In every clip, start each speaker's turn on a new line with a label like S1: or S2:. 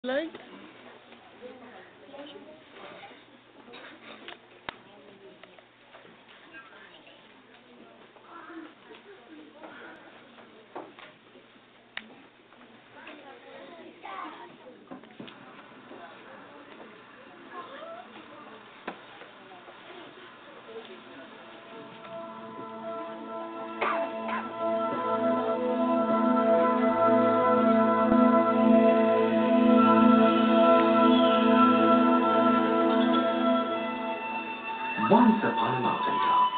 S1: Like?
S2: Once upon a mountaintop,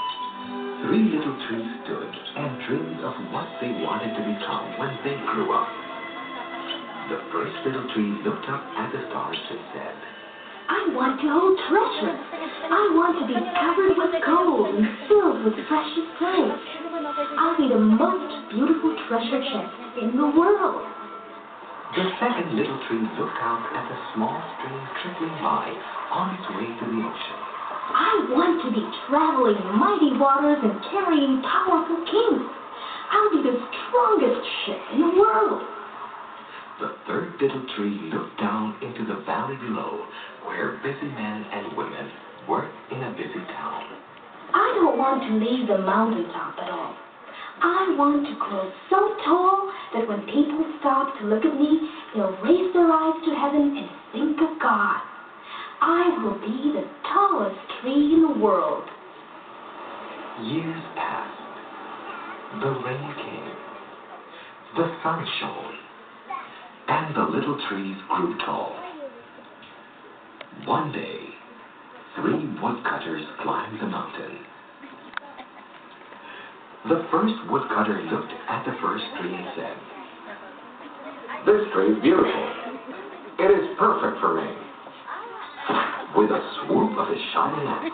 S2: three little trees stood and dreamed of what they wanted to become when they grew up. The first little tree looked up at the stars and said,
S3: I want to hold treasure. I want to be covered with gold and filled with precious stones. I'll be the most beautiful treasure chest in the world.
S2: The second little tree looked out at the small stream trickling by on its way to the ocean.
S3: I want to be traveling mighty waters and carrying powerful kings. I'll be the strongest ship in the world.
S2: The third little tree looked down into the valley below, where busy men and women worked in a busy town.
S3: I don't want to leave the mountaintop at all. I want to grow so tall that when people stop to look at me, they'll raise their eyes to heaven and think of God. I will be the tallest tree in the world.
S2: Years passed. The rain came. The sun shone. And the little trees grew tall. One day, three woodcutters climbed the mountain. The first woodcutter looked at the first tree and said, "This tree is beautiful. It is perfect for me." With a swoop of his shining axe,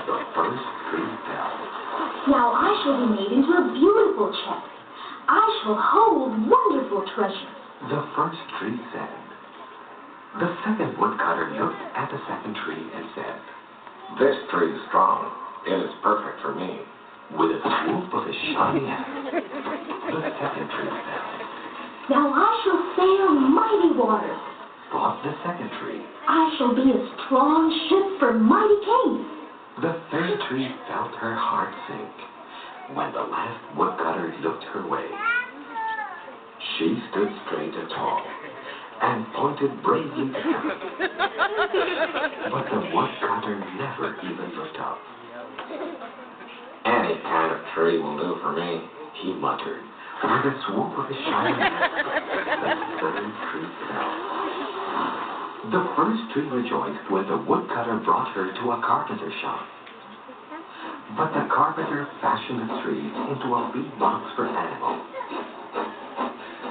S2: the first tree fell.
S3: Now I shall be made into a beautiful chest. I shall hold wonderful treasures.
S2: The first tree said. The second woodcutter looked at the second tree and said, "This tree is strong. It is perfect for me." With a swoop of his shining axe, the second tree fell.
S3: Now I shall sail mighty waters.
S2: Thought the second tree.
S3: I shall be a strong ship for mighty kings.
S2: The third tree felt her heart sink when the last woodcutter looked her way. She stood straight and tall and pointed bravely to heaven. But the woodcutter never even looked up. "Any kind of tree will do for me," he muttered. With a swoop of his shining axe, the third tree fell. The first tree rejoiced when the woodcutter brought her to a carpenter shop. But the carpenter fashioned the tree into a feed box for animals.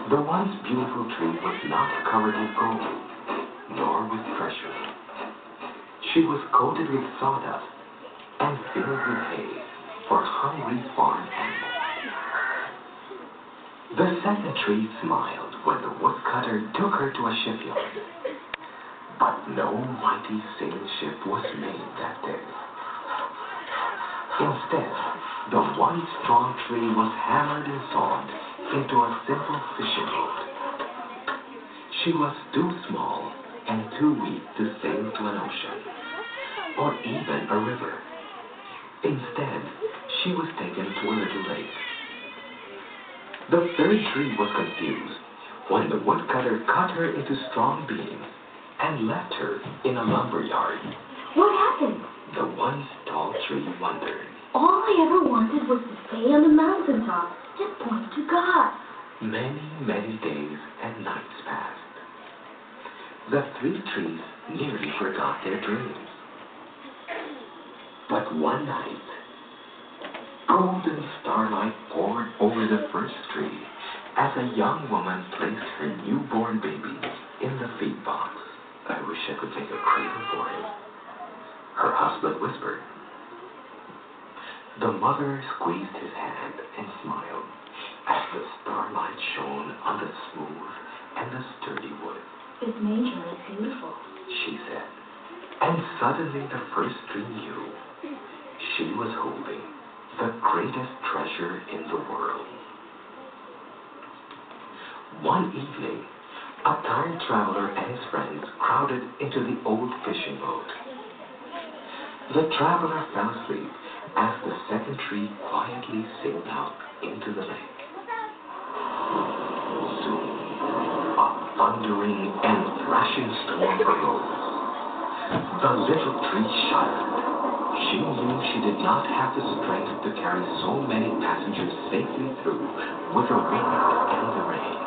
S2: The once beautiful tree was not covered with gold, nor with treasure. She was coated with sawdust and filled with hay for hungry farm animals. The second tree smiled when the woodcutter took her to a shipyard. But no mighty sailing ship was made that day. Instead, the one strong tree was hammered and sawed into a simple fishing boat. She was too small and too weak to sail to an ocean, or even a river. Instead, she was taken to a little lake. The third tree was confused when the woodcutter cut her into strong beams and left her in a lumber yard.
S3: What happened?
S2: The once tall tree wondered.
S3: All I ever wanted was to stay on the mountaintop and point to God.
S2: Many, many days and nights passed. The three trees nearly forgot their dreams. But one night, golden starlight poured over the first tree as a young woman placed her newborn baby in the feed box. "I wish I could make a cradle for him," her husband whispered. The mother squeezed his hand and smiled as the starlight shone on the smooth and the sturdy wood.
S3: This manger is beautiful,
S2: she said. And suddenly the first tree knew she was holding the greatest treasure in the world. One evening, A tired traveler and his friends crowded into the old fishing boat. The traveler fell asleep as the second tree quietly sailed out into the lake. Soon, a thundering and thrashing storm arose. The little tree shuddered. She knew she did not have the strength to carry so many passengers safely through with the wind and the rain.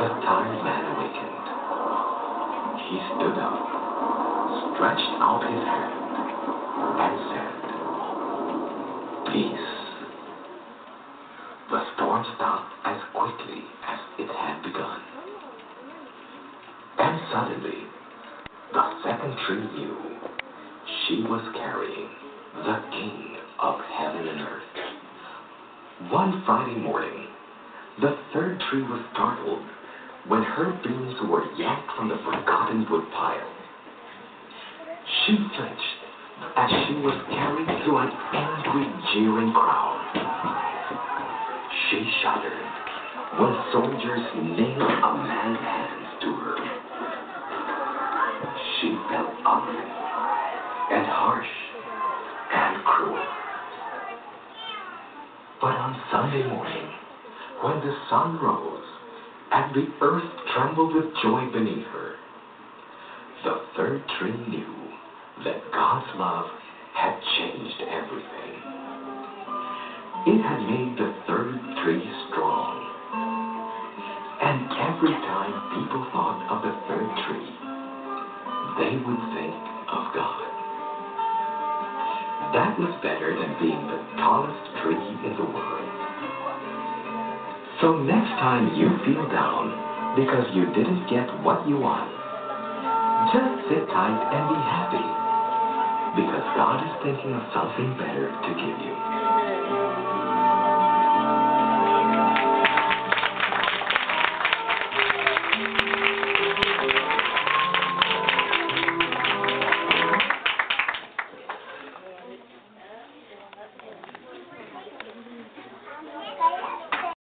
S2: The tired man awakened. He stood up, stretched out his hand, and said, "Peace." The storm stopped as quickly as it had begun. And suddenly, the second tree knew she was carrying the King of heaven and earth. One Friday morning, the third tree was startled when her beams were yanked from the forgotten woodpile. She flinched as she was carried through an angry, jeering crowd. She shuddered when soldiers nailed a man's hands to her. She felt ugly and harsh and cruel. But on Sunday morning, when the sun rose and the earth trembled with joy beneath her, the third tree knew that God's love had changed everything. It had made the third tree strong. And every time people thought of the third tree, they would think of God. That was better than being the tallest tree in the world. So next time you feel down because you didn't get what you want, just sit tight and be happy, because God is thinking of something better to give you.